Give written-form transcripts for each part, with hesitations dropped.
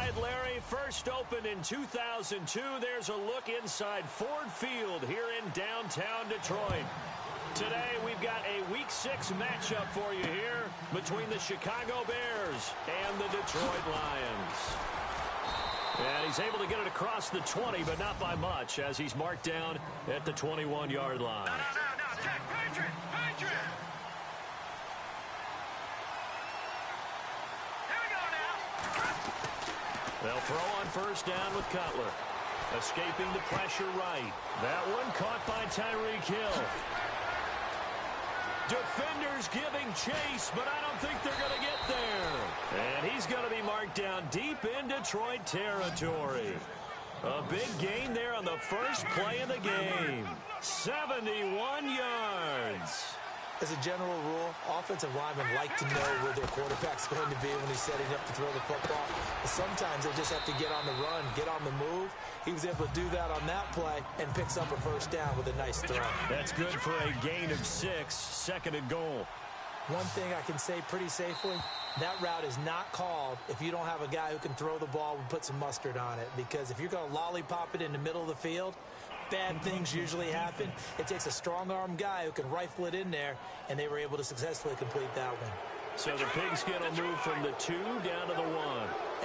right, Larry, first opened in 2002. There's a look inside Ford Field here in downtown Detroit. Today, we've got a Week 6 matchup for you here between the Chicago Bears and the Detroit Lions. And he's able to get it across the 20, but not by much, as he's marked down at the 21-yard line. No, Jack, Patriot! Here we go now. They'll throw on first down with Cutler. Escaping the pressure right. That one caught by Tyreek Hill. Defenders giving chase, but I don't think they're going to get there. And he's going to be marked down deep in Detroit territory. A big gain there on the first play of the game. 71 yards. As a general rule, offensive linemen like to know where their quarterback's going to be when he's setting up to throw the football. But sometimes they just have to get on the run, get on the move. He was able to do that on that play and picks up a first down with a nice throw. That's good for a gain of 6, second and goal. One thing I can say pretty safely, that route is not called if you don't have a guy who can throw the ball and put some mustard on it. Because if you're going to lollipop it in the middle of the field, bad things usually happen. It takes a strong-arm guy who can rifle it in there, and they were able to successfully complete that one. So the Pigskin will move from the 2 down to the 1.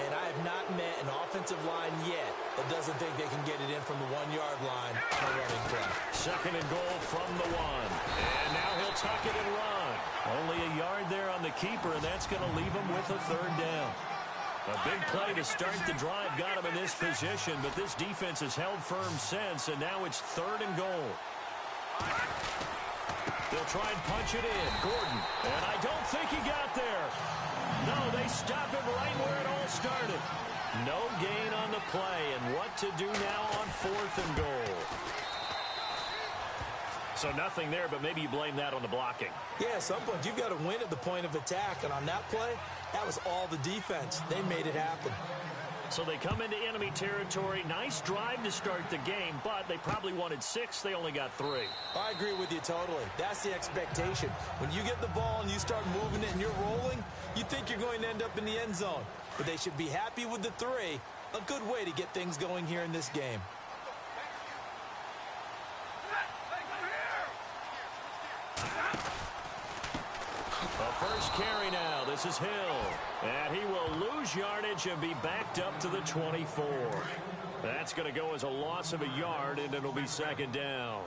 And I have not met an offensive line yet that doesn't think they can get it in from the 1-yard line on a running play. Second and goal from the 1. And now he'll tuck it and run. Only a yard there on the keeper, and that's going to leave him with a third down. A big play to start the drive got him in this position, but this defense has held firm since, and now it's third and goal. They'll try and punch it in. Gordon, and I don't think he got there. No, they stop him right where it all started. No gain on the play, and what to do now on fourth and goal. So nothing there, but maybe you blame that on the blocking. Yeah, at some point you've got to win at the point of attack, and on that play, that was all the defense. They made it happen. So they come into enemy territory. Nice drive to start the game, but they probably wanted 6. They only got 3. I agree with you totally. That's the expectation. When you get the ball and you start moving it and you're rolling, you think you're going to end up in the end zone. But they should be happy with the 3. A good way to get things going here in this game. The first carry now. This is Hill. And he will lose yardage and be backed up to the 24. That's going to go as a loss of a yard, and it'll be second down.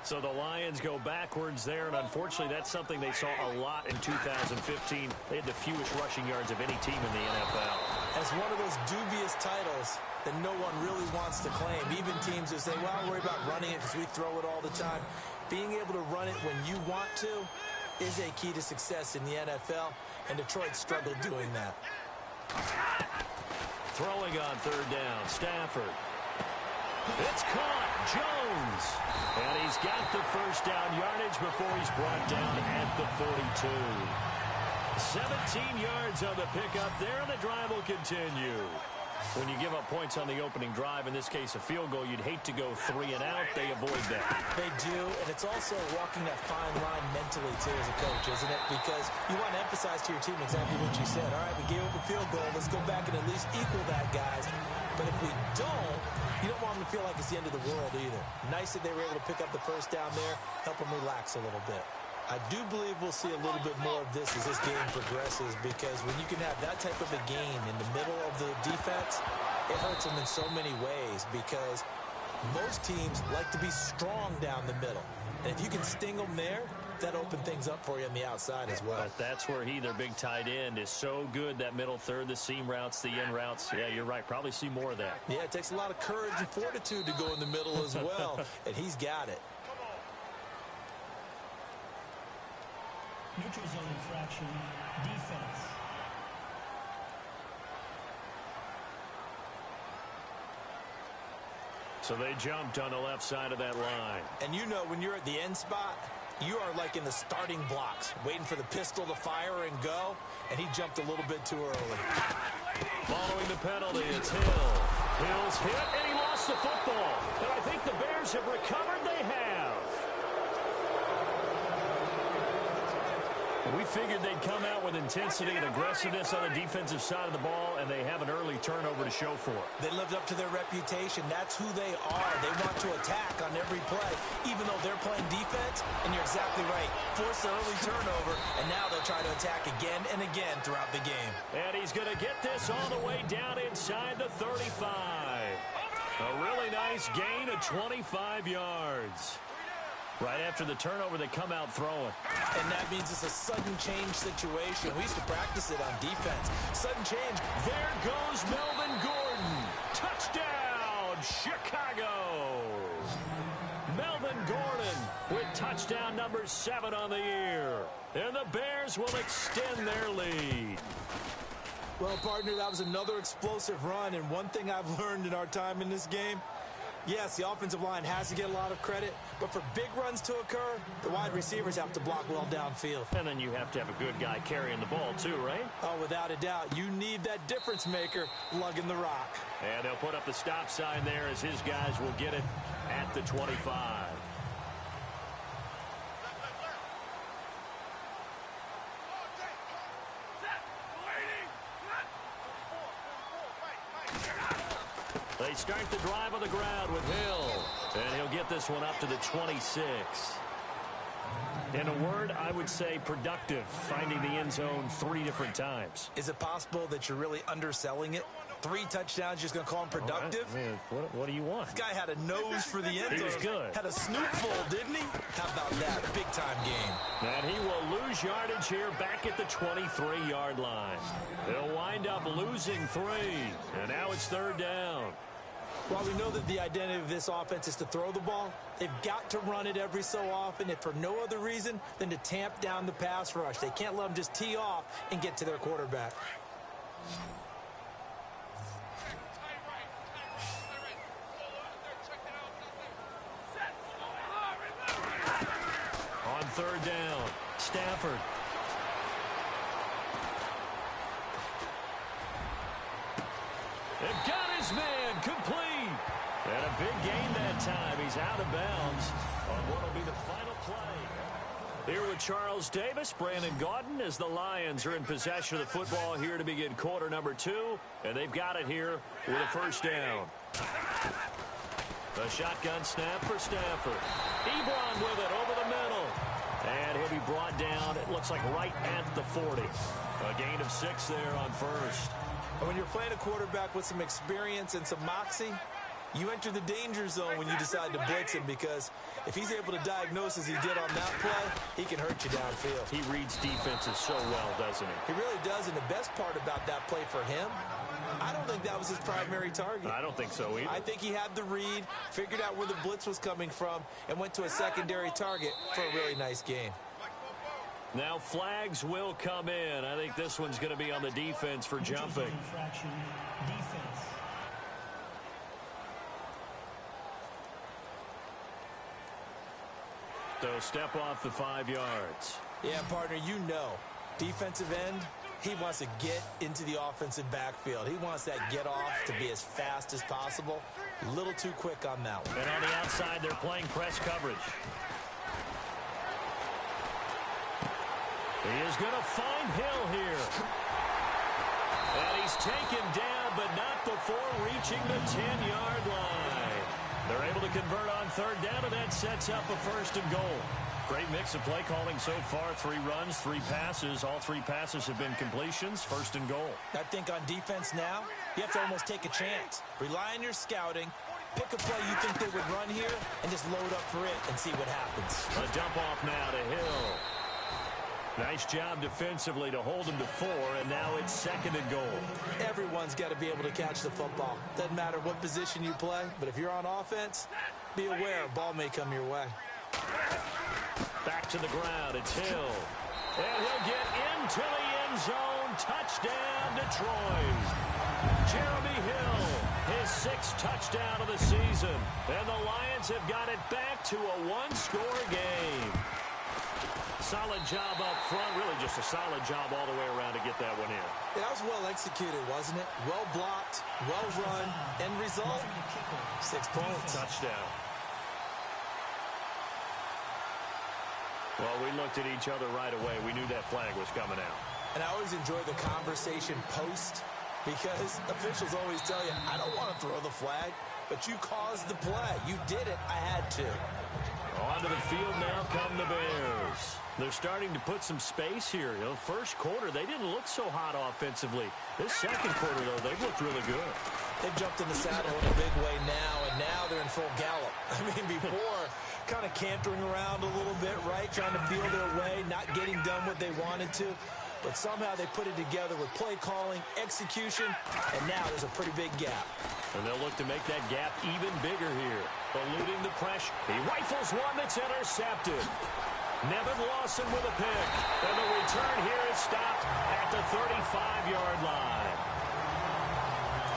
So the Lions go backwards there, and unfortunately that's something they saw a lot in 2015. They had the fewest rushing yards of any team in the NFL. It's one of those dubious titles that no one really wants to claim. Even teams who say, well, I'll worry about running it because we throw it all the time. Being able to run it when you want to is a key to success in the NFL, and Detroit struggled doing that. Throwing on third down, Stafford. It's caught, Jones. And he's got the first down yardage before he's brought down at the 42. 17 yards on the pickup there, and the drive will continue. When you give up points on the opening drive, in this case a field goal, you'd hate to go 3 and out. They avoid that. They do, and it's also walking that fine line mentally, too, as a coach, isn't it? Because you want to emphasize to your team exactly what you said. All right, we gave up a field goal. Let's go back and at least equal that, guys. But if we don't, you don't want them to feel like it's the end of the world either. Nice that they were able to pick up the first down there, help them relax a little bit. I do believe we'll see a little bit more of this as this game progresses, because when you can have that type of a game in the middle of the defense, it hurts them in so many ways, because most teams like to be strong down the middle. And if you can sting them there, that opens things up for you on the outside as well. But that's where their big tight end, is so good, that middle third, the seam routes, the in routes. Yeah, you're right. Probably see more of that. Yeah, it takes a lot of courage and fortitude to go in the middle as well, and he's got it. Neutral zone infraction, defense. So they jumped on the left side of that line. And you know, when you're at the end spot, you are like in the starting blocks, waiting for the pistol to fire and go, and he jumped a little bit too early. Following the penalty, it's Hill. Hill's hit, and he lost the football. And I think the Bears have recovered. They have. We figured they'd come out with intensity and aggressiveness on the defensive side of the ball, and they have an early turnover to show for it. They lived up to their reputation. That's who they are. They want to attack on every play, even though they're playing defense. And you're exactly right. Force an early turnover, and now they'll try to attack again and again throughout the game. And he's going to get this all the way down inside the 35. A really nice gain of 25 yards. Right after the turnover, they come out throwing. And that means it's a sudden change situation. We used to practice it on defense. Sudden change. There goes Melvin Gordon. Touchdown, Chicago. Melvin Gordon with touchdown number 7 on the year. And the Bears will extend their lead. Well, partner, that was another explosive run. And one thing I've learned in our time in this game, yes, the offensive line has to get a lot of credit, but for big runs to occur, the wide receivers have to block well downfield. And then you have to have a good guy carrying the ball too, right? Oh, without a doubt. You need that difference maker lugging the rock. And they'll put up the stop sign there as his guys will get it at the 25. They start the drive on the ground with Hill. And he'll get this one up to the 26. In a word, I would say productive, finding the end zone 3 different times. Is it possible that you're really underselling it? 3 touchdowns, just going to call him productive? Right. Man, what do you want? This guy had a nose for the end zone. He was good. Had a snootful, didn't he? How about that? Big-time game. And he will lose yardage here back at the 23-yard line. They'll wind up losing 3. And now it's 3rd down. While we know that the identity of this offense is to throw the ball, they've got to run it every so often, if for no other reason than to tamp down the pass rush. They can't let them just tee off and get to their quarterback. On 3rd down, Stafford. They've got his man complete. And a big gain that time. He's out of bounds on what will be the final play. Here with Charles Davis, Brandon Gaudin, as the Lions are in possession of the football here to begin quarter number 2. And they've got it here with a 1st down. A shotgun snap for Stafford. Ebron with it over the middle. And he'll be brought down, it looks like right at the 40. A gain of 6 there on 1st. When you're playing a quarterback with some experience and some moxie, you enter the danger zone when you decide to blitz him, because if he's able to diagnose as he did on that play, he can hurt you downfield. He reads defenses so well, doesn't he? He really does, and the best part about that play for him, I don't think that was his primary target. I don't think so either. I think he had the read, figured out where the blitz was coming from, and went to a secondary target for a really nice gain. Now flags will come in. I think this one's going to be on the defense for jumping. Infraction, defense. So step off the 5 yards. Yeah, partner, you know, defensive end, he wants to get into the offensive backfield. He wants that get off to be as fast as possible. A little too quick on that one. And on the outside, they're playing press coverage. He is going to find Hill here. And he's taken down, but not before reaching the 10-yard line. They're able to convert on 3rd down, and that sets up a 1st and goal. Great mix of play calling so far. 3 runs, 3 passes. All 3 passes have been completions. 1st and goal. I think on defense now, you have to almost take a chance. Rely on your scouting. Pick a play you think they would run here, and just load up for it and see what happens. A dump off now to Hill. Nice job defensively to hold him to 4, and now it's 2nd and goal. Everyone's got to be able to catch the football. Doesn't matter what position you play, but if you're on offense, be aware a ball may come your way. Back to the ground, it's Hill. And he'll get into the end zone. Touchdown, Detroit. Jeremy Hill, his 6th touchdown of the season. And the Lions have got it back to a 1-score game. Solid job up front, really just a solid job all the way around to get that one in. Yeah, that was well executed, wasn't it? Well blocked, well run, end result, 6 points. Touchdown. Well, we looked at each other right away. We knew that flag was coming out. And I always enjoy the conversation post because officials always tell you, I don't want to throw the flag, but you caused the play. You did it. I had to. Onto the field now come the Bears. They're starting to put some space here. You know, first quarter, they didn't look so hot offensively. This second quarter, though, they've looked really good. They've jumped in the saddle in a big way now, and now they're in full gallop. I mean, before, kind of cantering around a little bit, right? Trying to feel their way, not getting done what they wanted to. But somehow they put it together with play calling, execution, and now there's a pretty big gap. And they'll look to make that gap even bigger here. Eluding the pressure. He rifles one that's intercepted. Nevin Lawson with a pick. And the return here is stopped at the 35-yard line.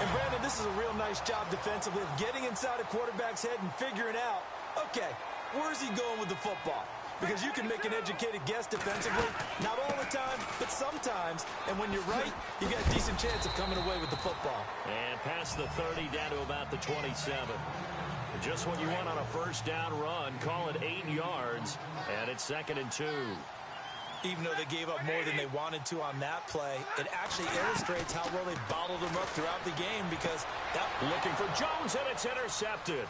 And, Brandon, this is a real nice job defensively of getting inside a quarterback's head and figuring out, okay, where's he going with the football? Because you can make an educated guess defensively, not all the time, but sometimes. And when you're right, you got a decent chance of coming away with the football. And past the 30 down to about the 27. Just what you want on a first down run. Call it 8 yards, and it's 2nd and 2. Even though they gave up more than they wanted to on that play, it actually illustrates how well they bottled them up throughout the game because that... Looking for Jones, and it's intercepted.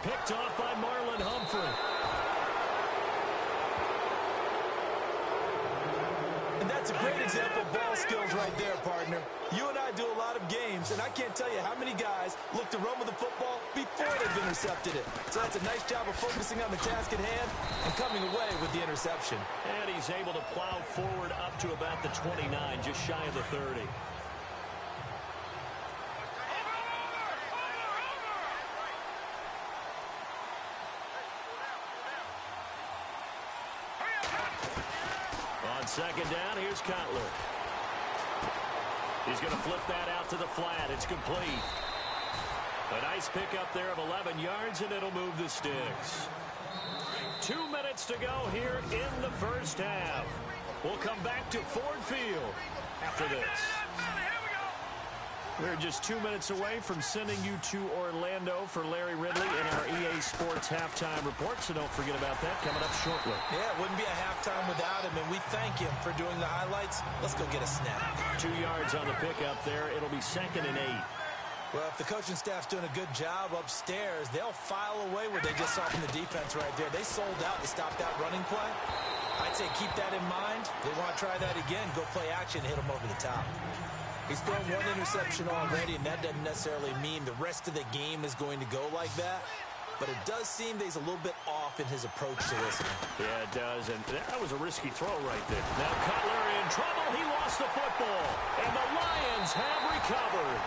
Picked off by Marlon Humphrey. And that's a great example of ball skills right there, partner. You and I do a lot of games, and I can't tell you how many guys look to run with the football before they've intercepted it. So that's a nice job of focusing on the task at hand and coming away with the interception. And he's able to plow forward up to about the 29, just shy of the 30. On second down, here's Cutler. He's going to flip that out to the flat. It's complete. A nice pickup there of 11 yards, and it'll move the sticks. 2 minutes to go here in the first half. We'll come back to Ford Field after this. We're just 2 minutes away from sending you to Orlando for Larry Ridley in our EA Sports Halftime Report, so don't forget about that coming up shortly. Yeah, it wouldn't be a halftime without him, and we thank him for doing the highlights. Let's go get a snap. 2 yards on the pickup there. It'll be 2nd and 8. Well, if the coaching staff's doing a good job upstairs, they'll file away what they just saw from the defense right there. They sold out to stop that running play. I'd say keep that in mind. They want to try that again, go play action, hit them over the top. He's thrown one interception already, and that doesn't necessarily mean the rest of the game is going to go like that. But it does seem that he's a little bit off in his approach to this one. Yeah, it does, and that was a risky throw right there. Now Cutler in trouble. He lost the football, and the Lions have recovered.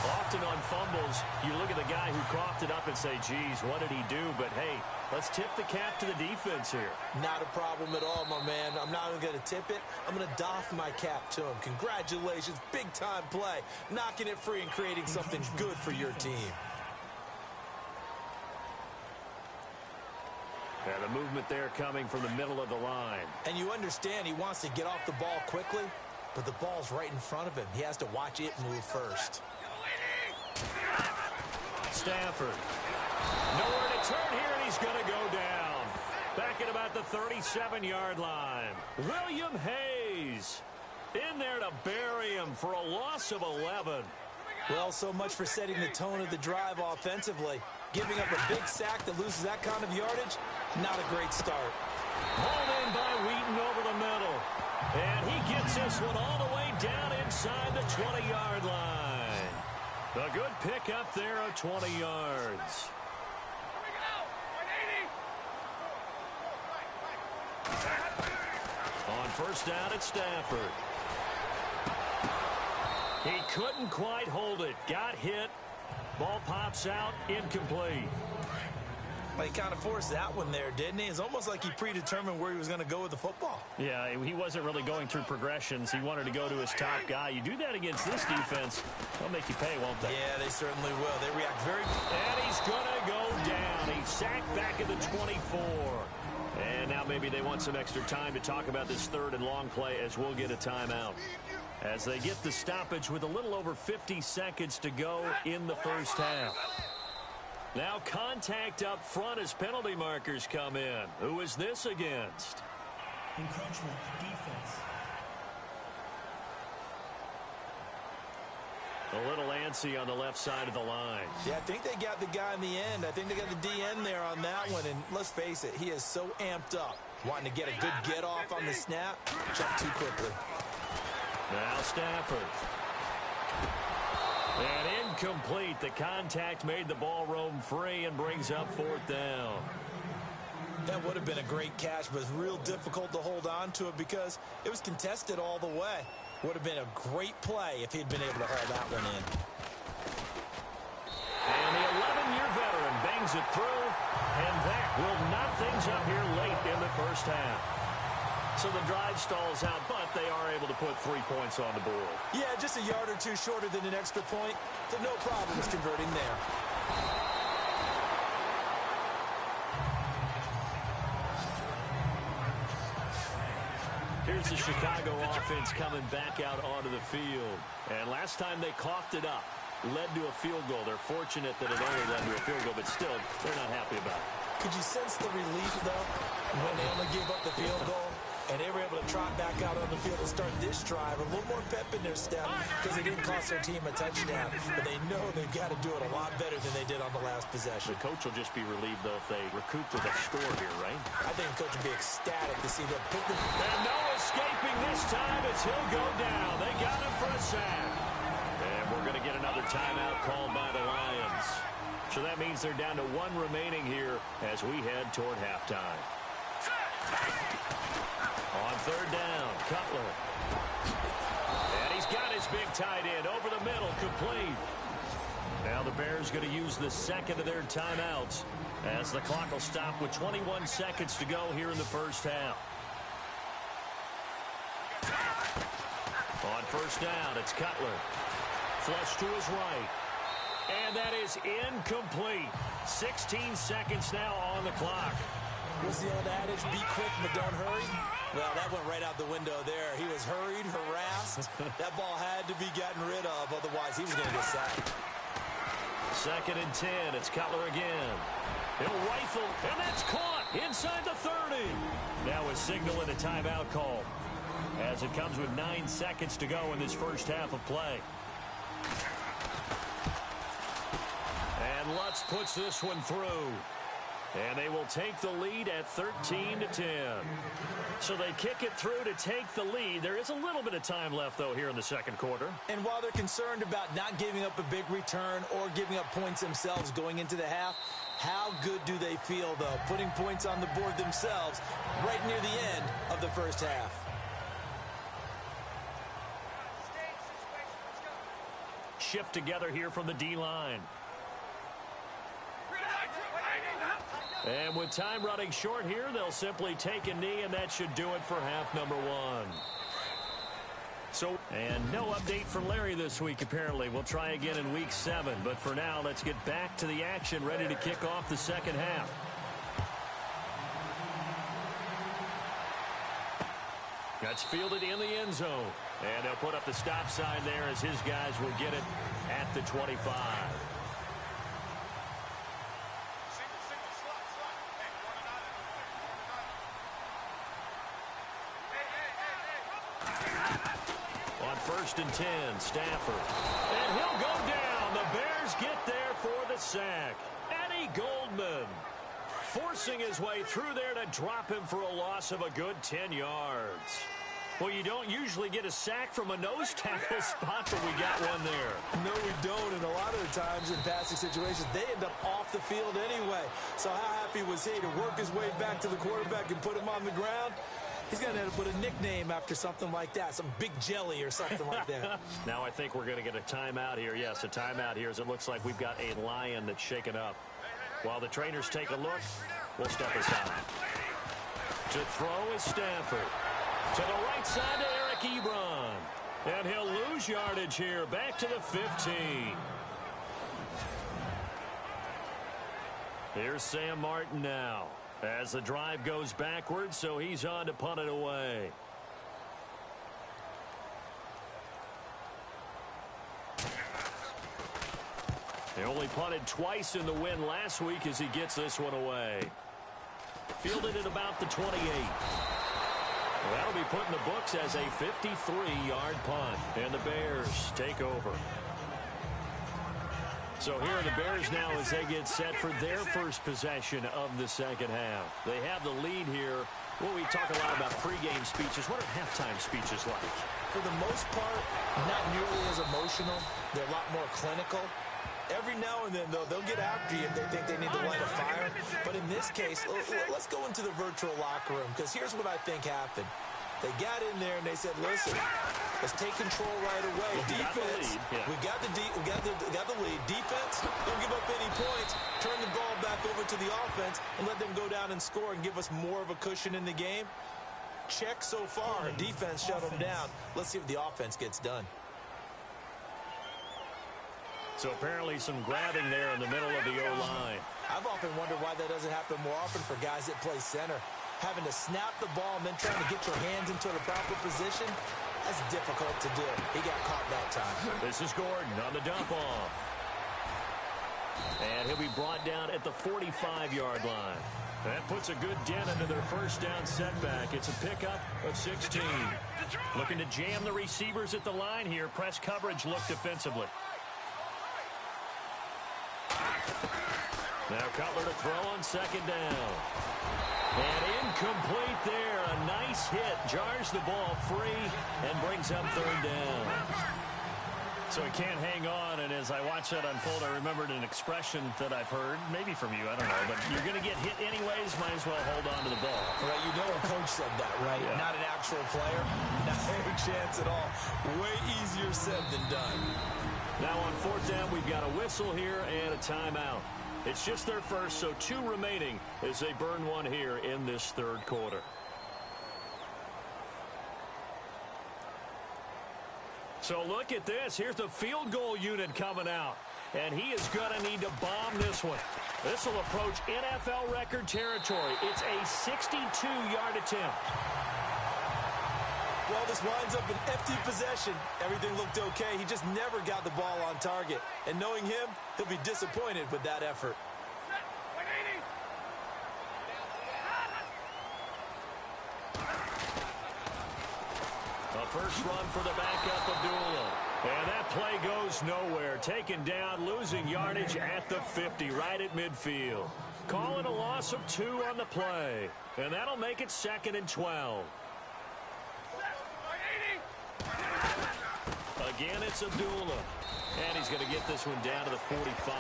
Often on fumbles, you look at the guy who coughed it up and say, geez, what did he do? But, hey, let's tip the cap to the defense here. Not a problem at all, my man. I'm not even going to tip it. I'm going to doff my cap to him. Congratulations. Big-time play. Knocking it free and creating something good for your team. Yeah, the movement there coming from the middle of the line. And you understand he wants to get off the ball quickly, but the ball's right in front of him. He has to watch it move first. Stafford. Nowhere to turn here, and he's going to go down. Back at about the 37-yard line. William Hayes in there to bury him for a loss of 11. Well, so much for setting the tone of the drive offensively. Giving up a big sack that loses that kind of yardage, not a great start. Hauled in by Wheaton over the middle. And he gets this one all the way down inside the 20-yard line. A good pick up there of 20 yards. On first down, it's Stafford. He couldn't quite hold it. Got hit. Ball pops out, incomplete. Well, he kind of forced that one there, didn't he? It's almost like he predetermined where he was going to go with the football. Yeah, he wasn't really going through progressions. He wanted to go to his top guy. You do that against this defense, they'll make you pay, won't they? Yeah, they certainly will. They react very... And he's going to go down. He's sacked back at the 24. And now maybe they want some extra time to talk about this third and long play as we'll get a timeout. As they get the stoppage with a little over 50 seconds to go in the first half. Now contact up front as penalty markers come in. Who is this against? Encroachment defense. A little antsy on the left side of the line. Yeah, I think they got the guy in the end. I think they got the DN there on that one. And let's face it, he is so amped up, wanting to get a good get-off on the snap. Jump too quickly. Now Stafford. And incomplete. The contact made the ball roam free and brings up fourth down. That would have been a great catch, but it's real difficult to hold on to it because it was contested all the way. Would have been a great play if he'd been able to haul that one in. And the 11-year veteran bangs it through, and that will knock things up here late in the first half. So the drive stalls out, but they are able to put 3 points on the board. Yeah, just a yard or two shorter than an extra point, so no problems converting there. Here's the Chicago offense coming back out onto the field. And last time they coughed it up, led to a field goal. They're fortunate that it only led to a field goal, but still, they're not happy about it. Could you sense the relief, though, when they only gave up the field goal? And they were able to trot back out on the field and start this drive. A little more pep in their step because they didn't cost their team a touchdown. But they know they've got to do it a lot better than they did on the last possession. The coach will just be relieved, though, if they recoup with a score here, right? I think the coach will be ecstatic to see them put them. And no escaping this time as he'll go down. They got him for a sack. And we're going to get another timeout called by the Lions. So that means they're down to 1 remaining here as we head toward halftime. On third down, Cutler. And he's got his big tight end over the middle, complete. Now the Bears going to use the second of their timeouts as the clock will stop with 21 seconds to go here in the first half. On first down, it's Cutler. Flush to his right. And that is incomplete. 16 seconds now on the clock. What's the old adage? Be quick, but don't hurry. Well, that went right out the window there. He was hurried, harassed. That ball had to be gotten rid of. Otherwise, he was going to get sacked. Second and 10. It's Cutler again. He'll rifle, and that's caught inside the 30. Now a signal and a timeout call as it comes with 9 seconds to go in this first half of play. And Lutz puts this one through. And they will take the lead at 13-10. So they kick it through to take the lead. There is a little bit of time left, though, here in the second quarter. And while they're concerned about not giving up a big return or giving up points themselves going into the half, how good do they feel, though, putting points on the board themselves right near the end of the first half? Shift together here from the D-line. And with time running short here, they'll simply take a knee, and that should do it for half number 1. And no update from Larry this week, apparently. We'll try again in week 7. But for now, let's get back to the action, ready to kick off the second half. That's fielded in the end zone. And they'll put up the stop sign there as his guys will get it at the 25. First and 10, Stafford. And he'll go down. The Bears get there for the sack. Eddie Goldman forcing his way through there to drop him for a loss of a good 10 yards. Well, you don't usually get a sack from a nose tackle spot, but we got one there. No, we don't. And a lot of the times in passing situations, they end up off the field anyway. So how happy was he to work his way back to the quarterback and put him on the ground? He's going to have to put a nickname after something like that, some big jelly or something like that. Now I think we're going to get a timeout here. Yes, a timeout here as it looks like we've got a Lion that's shaken up. While the trainers take a look, we'll step aside. To throw is Stafford. To the right side to Eric Ebron. And he'll lose yardage here, back to the 15. Here's Sam Martin now. As the drive goes backwards, so he's on to punt it away. They only punted twice in the win last week as he gets this one away. Fielded at about the 28. Well, that'll be put in the books as a 53-yard punt. And the Bears take over. So here are the Bears now as they get set for their first possession of the second half. They have the lead here. Well, we talk a lot about pregame speeches. What are halftime speeches like? For the most part, not nearly as emotional. They're a lot more clinical. Every now and then, though, they'll get after you if they think they need to light a fire. But in this case, let's go into the virtual locker room, because here's what I think happened. They got in there and they said, listen, let's take control right away. Defense, we got the lead. Defense, don't give up any points. Turn the ball back over to the offense and let them go down and score and give us more of a cushion in the game. Check so far. Defense shut them down. Let's see if the offense gets done. So apparently some grabbing there in the middle of the O-line. I've often wondered why that doesn't happen more often for guys that play center. Having to snap the ball and then trying to get your hands into the proper position, that's difficult to do. He got caught that time. This is Gordon on the dump off. And he'll be brought down at the 45-yard line. That puts a good dent into their first down setback. It's a pickup of 16. Looking to jam the receivers at the line here. Press coverage look defensively. Now Cutler to throw on second down. And incomplete there. A nice hit. Jars the ball free and brings up third down. So he can't hang on, and as I watch that unfold, I remembered an expression that I've heard, maybe from you, I don't know, but you're going to get hit anyways, might as well hold on to the ball. Right, you know a coach said that, right? Yeah. Not an actual player. Not a chance at all. Way easier said than done. Now on fourth down, we've got a whistle here and a timeout. It's just their first, so 2 remaining as they burn one here in this third quarter. So look at this. Here's the field goal unit coming out. And he is going to need to bomb this one. This will approach NFL record territory. It's a 62-yard attempt. Well, this winds up an empty possession. Everything looked okay. He just never got the ball on target. And knowing him, he'll be disappointed with that effort. First run for the backup, Abdullah. And that play goes nowhere. Taken down, losing yardage at the 50, right at midfield. Calling a loss of 2 on the play. And that'll make it 2nd and 12. Again, it's Abdullah. And he's going to get this one down to the 45.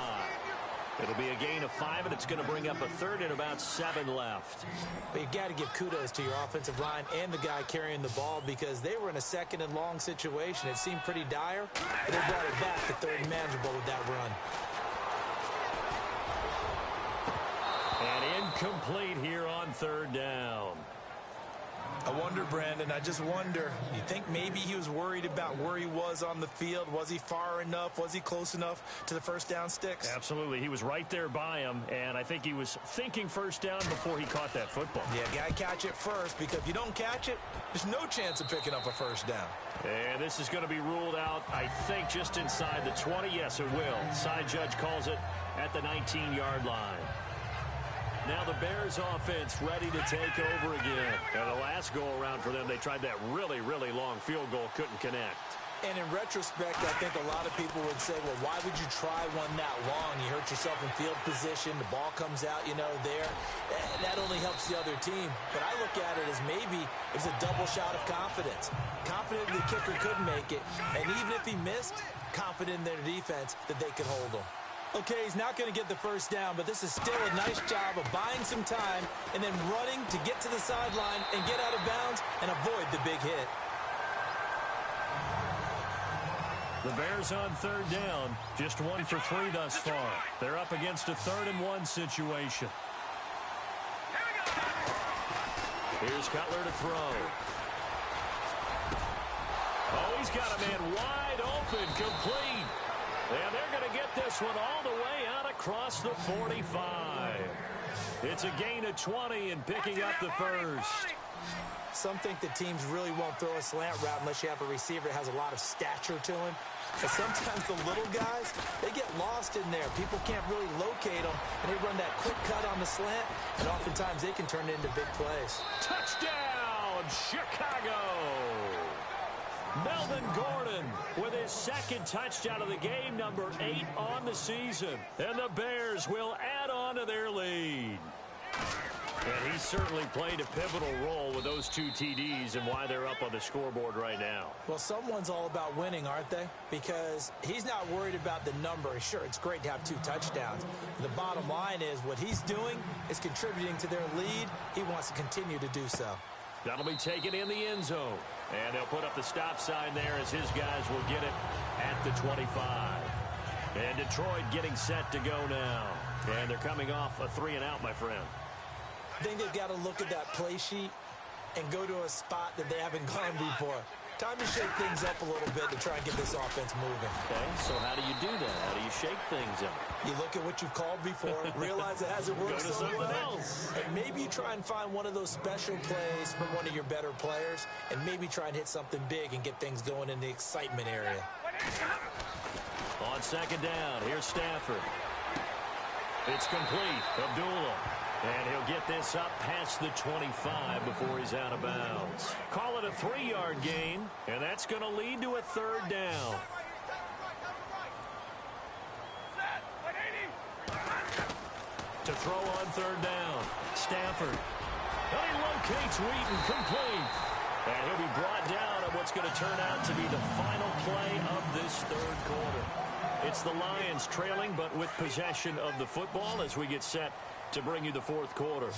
It'll be a gain of 5, and it's going to bring up a third and about 7 left. But you got to give kudos to your offensive line and the guy carrying the ball, because they were in a 2nd and long situation. It seemed pretty dire, but they brought it back to 3rd and manageable with that run. And incomplete here on 3rd down. I wonder, Brandon, I just wonder, you think maybe he was worried about where he was on the field? Was he far enough? Was he close enough to the first down sticks? Absolutely. He was right there by him, and I think he was thinking first down before he caught that football. Yeah, got to catch it first, because if you don't catch it, there's no chance of picking up a first down. And this is going to be ruled out, I think, just inside the 20. Yes, it will. Side judge calls it at the 19-yard line. Now the Bears offense ready to take over again. And the last go-around for them, they tried that really, really long field goal, couldn't connect. And in retrospect, I think a lot of people would say, well, why would you try one that long? You hurt yourself in field position. The ball comes out, there. That only helps the other team. But I look at it as maybe it was a double shot of confidence. Confident the kicker could make it. And even if he missed, confident in their defense that they could hold him. Okay, he's not going to get the first down, but this is still a nice job of buying some time and then running to get to the sideline and get out of bounds and avoid the big hit. The Bears on 3rd down, just 1 for 3 thus far. They're up against a 3rd and 1 situation. Here's Cutler to throw. Oh, he's got a man wide open, complete. And they're going to get this one all the way out across the 45. It's a gain of 20 and picking up the first. Some think that teams really won't throw a slant route unless you have a receiver that has a lot of stature to him. But sometimes the little guys, they get lost in there. People can't really locate them, and they run that quick cut on the slant, and oftentimes they can turn it into big plays. Touchdown, Chicago! Melvin Gordon with his second touchdown of the game, number 8 on the season. And the Bears will add on to their lead. And he certainly played a pivotal role with those 2 TDs and why they're up on the scoreboard right now. Well, someone's all about winning, aren't they? Because he's not worried about the number. Sure, it's great to have 2 touchdowns. The bottom line is what he's doing is contributing to their lead. He wants to continue to do so. That'll be taken in the end zone. And they'll put up the stop sign there as his guys will get it at the 25. And Detroit getting set to go now. And they're coming off a 3-and-out, my friend. I think they've got to look at that play sheet and go to a spot that they haven't gone before. Time to shake things up a little bit to try and get this offense moving. Okay, so how do you do that? How do you shake things up? You look at what you've called before, realize it hasn't worked Go to something else. And maybe you try and find one of those special plays from one of your better players, and maybe try and hit something big and get things going in the excitement area. On second down, here's Stafford. It's complete. Abdullah. And he'll get this up past the 25 before he's out of bounds. Call it a 3-yard gain, and that's going to lead to a 3rd down. To throw on 3rd down, Stafford. And he locates Wheaton, complete. And he'll be brought down on what's going to turn out to be the final play of this 3rd quarter. It's the Lions trailing, but with possession of the football as we get set to bring you the 4th quarter.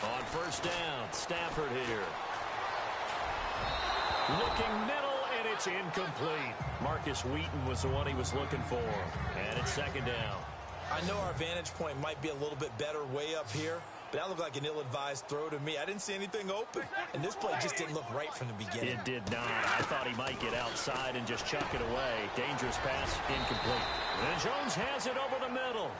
On 1st down, Stafford here. Looking middle, and it's incomplete. Marcus Wheaton was the one he was looking for. And it's 2nd down. I know our vantage point might be a little bit better way up here, but that looked like an ill-advised throw to me. I didn't see anything open, and this play just didn't look right from the beginning. It did not. I thought he might get outside and just chuck it away. Dangerous pass, incomplete. And Jones has it over the middle.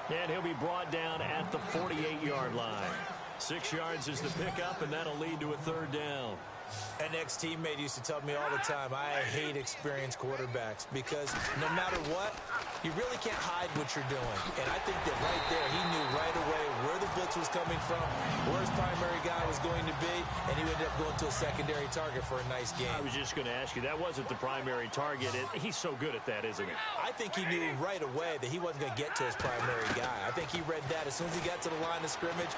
And he'll be brought down at the 48-yard line. 6 yards is the pickup, and that'll lead to a 3rd down. An ex-teammate used to tell me all the time, I hate experienced quarterbacks because no matter what, you really can't hide what you're doing. And I think that right there, he knew right away where the blitz was coming from, where his primary guy was going to be, and he ended up going to a secondary target for a nice game. I was just going to ask you, that wasn't the primary target. He's so good at that, isn't he? I think he knew right away that he wasn't going to get to his primary guy. I think he read that as soon as he got to the line of scrimmage,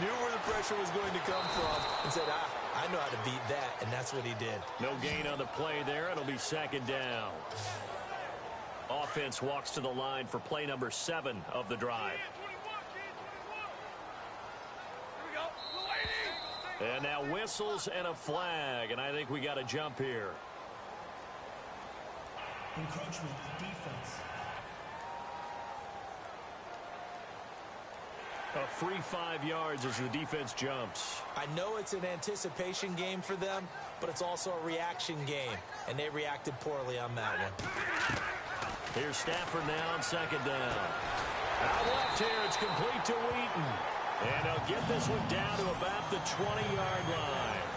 knew where the pressure was going to come from, and said, I know how to beat that, and that's what he did. No gain on the play there. It'll be 2nd down. Offense walks to the line for play number 7 of the drive. And now whistles and a flag, and I think we got a jump here. Encroachment, defense. A free 5 yards as the defense jumps. I know it's an anticipation game for them, but it's also a reaction game, and they reacted poorly on that one. Here's Stafford now on 2nd down. Out left here, it's complete to Wheaton. And they'll get this one down to about the 20-yard line.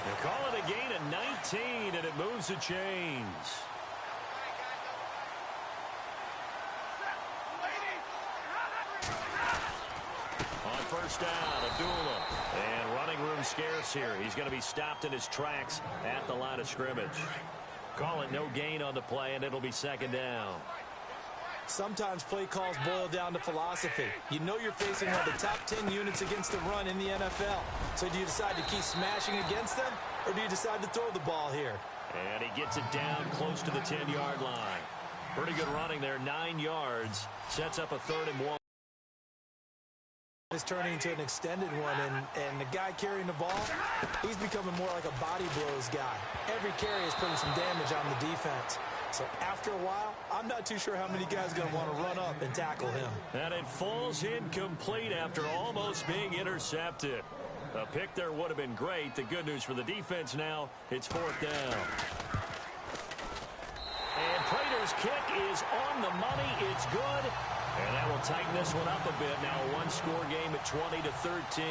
They'll call it a gain of 19, and it moves the chains. On 1st down, Abdullah. And running room scarce here. He's going to be stopped in his tracks at the line of scrimmage. Call it no gain on the play, and it'll be 2nd down. Sometimes play calls boil down to philosophy. You know you're facing one of the top 10 units against the run in the NFL. So do you decide to keep smashing against them, or do you decide to throw the ball here? And he gets it down close to the 10-yard line. Pretty good running there, 9 yards. Sets up a 3rd and 1. Is turning into an extended one, and the guy carrying the ball, he's becoming more like a body blows guy. Every carry is putting some damage on the defense. So after a while, I'm not too sure how many guys are going to want to run up and tackle him. And it falls incomplete after almost being intercepted. A pick there would have been great. The good news for the defense now, it's 4th down. And Prater's His kick is on the money. It's good. And that will tighten this one up a bit. Now a one-score game at 20-13.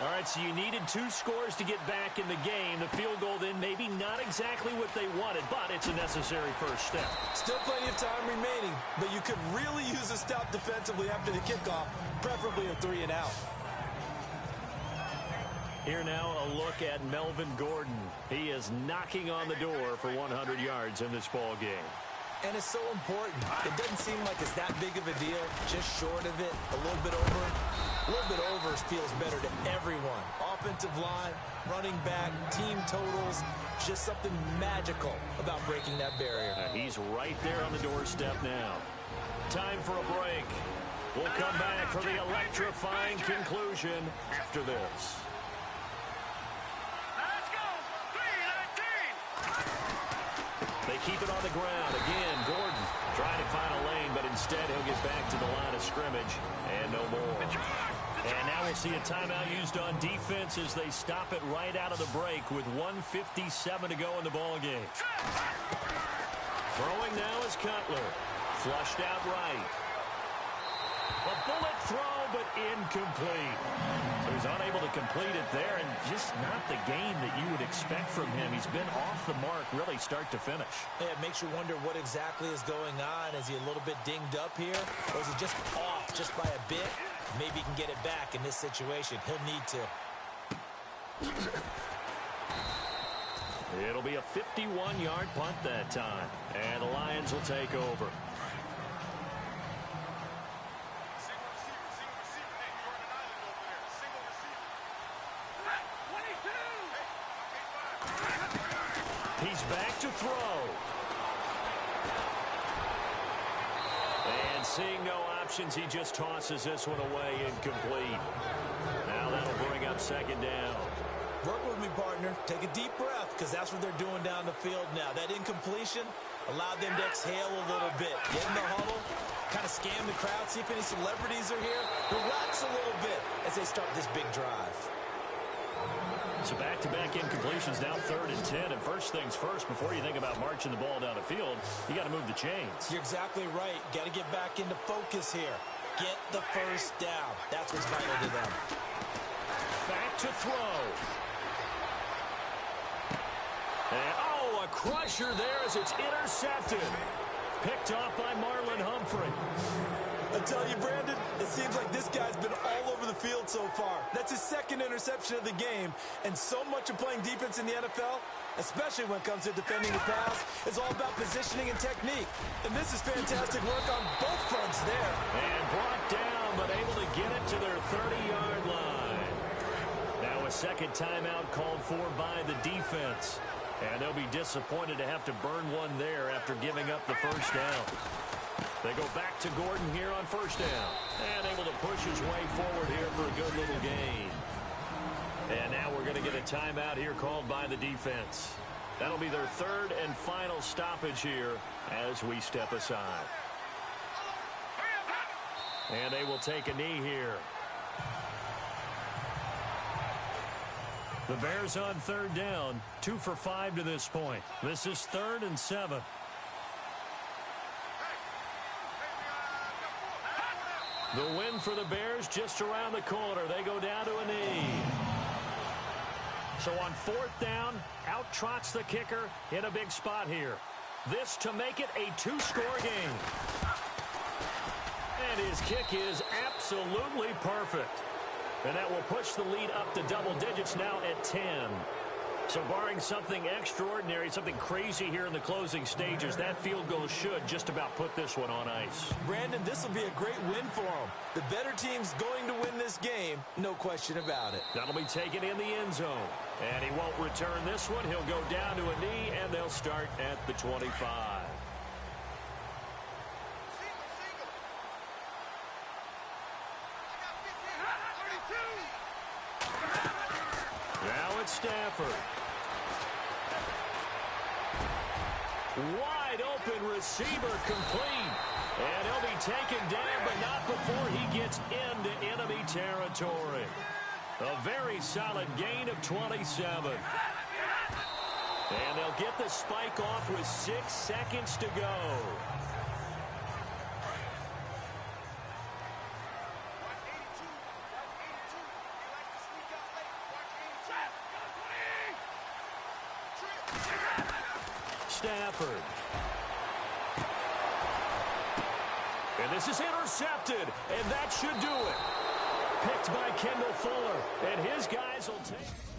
All right, so you needed 2 scores to get back in the game. The field goal then maybe not exactly what they wanted, but it's a necessary first step. Still plenty of time remaining, but you could really use a stop defensively after the kickoff, preferably a 3 and out. Here now a look at Melvin Gordon. He is knocking on the door for 100 yards in this ball game. And it's so important. It doesn't seem like it's that big of a deal, just short of it, a little bit over. A little bit over feels better to everyone. Offensive line, running back, team totals, just something magical about breaking that barrier. He's right there on the doorstep now. Time for a break. We'll come back for the electrifying conclusion after this. Let's go. 3-19. They keep it on the ground. Again, Gordon trying to find a lane, but instead he'll get back to the line of scrimmage and no more. And now we'll see a timeout used on defense as they stop it right out of the break with 1:57 to go in the ball game. Throwing now is Cutler. Flushed out right. A bullet throw, but incomplete. So he's unable to complete it there, and just not the game that you would expect from him. He's been off the mark really start to finish. Yeah, it makes you wonder what exactly is going on. Is he a little bit dinged up here, or is he just off just by a bit? Maybe he can get it back in this situation. He'll need to. It'll be a 51-yard punt that time, and the Lions will take over. He's back to throw. And seeing no options, he just tosses this one away incomplete. Now that'll bring up second down. Work with me, partner. Take a deep breath, because that's what they're doing down the field now. That incompletion allowed them to exhale a little bit. Get in the huddle, kind of scan the crowd, see if any celebrities are here. Relax a little bit as they start this big drive. So back-to-back incompletions, now 3rd and 10. And first things first, before you think about marching the ball down the field, you got to move the chains. You're exactly right. Got to get back into focus here. Get the first down. That's what's vital to them. Back to throw. And, a crusher there as it's intercepted. Picked off by Marlon Humphrey. I tell you, Brandon, it seems like this guy's been all over the field so far. That's his 2nd interception of the game, and so much of playing defense in the NFL, especially when it comes to defending the pass, is all about positioning and technique. And this is fantastic work on both fronts there. And brought down, but able to get it to their 30-yard line. Now a second timeout called for by the defense. And they'll be disappointed to have to burn one there after giving up the first down. They go back to Gordon here on first down. And able to push his way forward here for a good little gain. And now we're going to get a timeout here called by the defense. That'll be their 3rd and final stoppage here as we step aside. And they will take a knee here. The Bears on 3rd down, 2 for 5 to this point. This is 3rd and 7. The win for the Bears just around the corner. They go down to a knee. So on 4th down, out trots the kicker in a big spot here. This to make it a 2-score game. And his kick is absolutely perfect. And that will push the lead up to double digits now at 10. So barring something extraordinary, something crazy here in the closing stages, that field goal should just about put this one on ice. Brandon, this will be a great win for them. The better team's going to win this game, no question about it. That'll be taken in the end zone. And he won't return this one. He'll go down to a knee, and they'll start at the 25. Now it's Stafford. Wide open receiver complete. And he'll be taken down, but not before he gets into enemy territory. A very solid gain of 27. And they'll get the spike off with 6 seconds to go. Stafford. And this is intercepted, and that should do it. Picked by Kendall Fuller, and his guys will take...